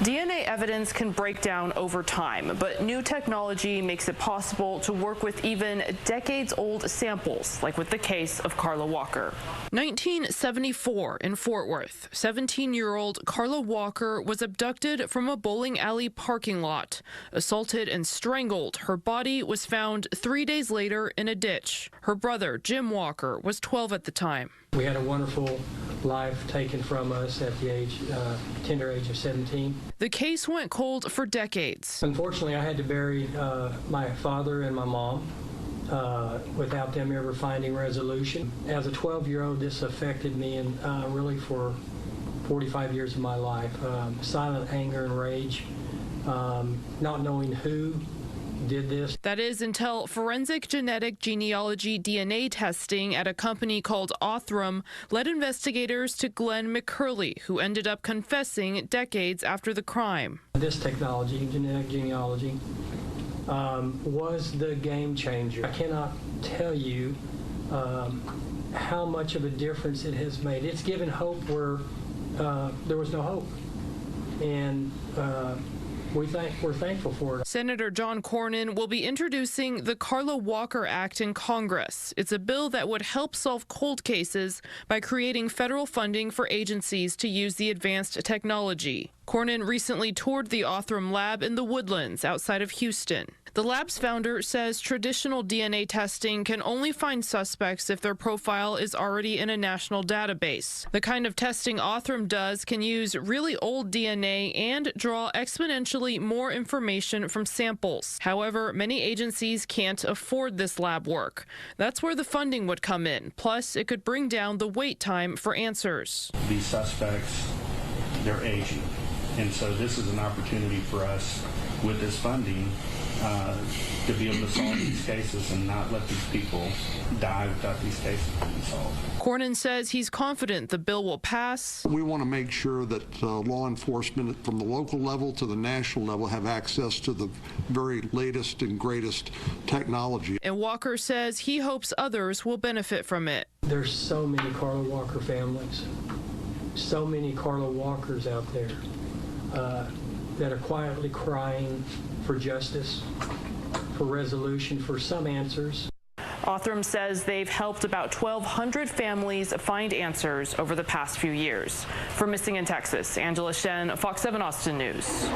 DNA evidence can break down over time, but new technology makes it possible to work with even decades-old samples, like with the case of Carla Walker. 1974 in Fort Worth, 17-year-old Carla Walker was abducted from a bowling alley parking lot. Assaulted and strangled, her body was found 3 days later in a ditch. Her brother, Jim Walker, was 12 at the time. We had a wonderful life taken from us at the tender age of 17. The case went cold for decades. Unfortunately, I had to bury my father and my mom without them ever finding resolution. As a 12-year-old, this affected me and really for 45 years of my life. Silent anger and rage, not knowing who did this. That is until forensic genetic genealogy DNA testing at a company called Othram led investigators to Glenn McCurley, who ended up confessing decades after the crime. This technology, genetic genealogy, was the game changer. I cannot tell you how much of a difference it has made. It's given hope where there was no hope. And we're thankful for it. Senator John Cornyn will be introducing the Carla Walker Act in Congress. It's a bill that would help solve cold cases by creating federal funding for agencies to use the advanced technology. Cornyn recently toured the Othram lab in the Woodlands outside of Houston. The lab's founder says traditional DNA testing can only find suspects if their profile is already in a national database. The kind of testing Othram does can use really old DNA and draw exponentially more information from samples. However, many agencies can't afford this lab work. That's where the funding would come in. Plus, it could bring down the wait time for answers. These suspects, they're aging. And so this is an opportunity for us with this funding to be able to solve these cases and not let these people die without these cases being solved. Cornyn says he's confident the bill will pass. We want to make sure that law enforcement from the local level to the national level have access to the very latest and greatest technology. And Walker says he hopes others will benefit from it. There's so many Carla Walker families, so many Carla Walkers out there that are quietly crying for justice, for resolution, for some answers. Othram says they've helped about 1,200 families find answers over the past few years. For Missing in Texas, Angela Shen, Fox 7 Austin News.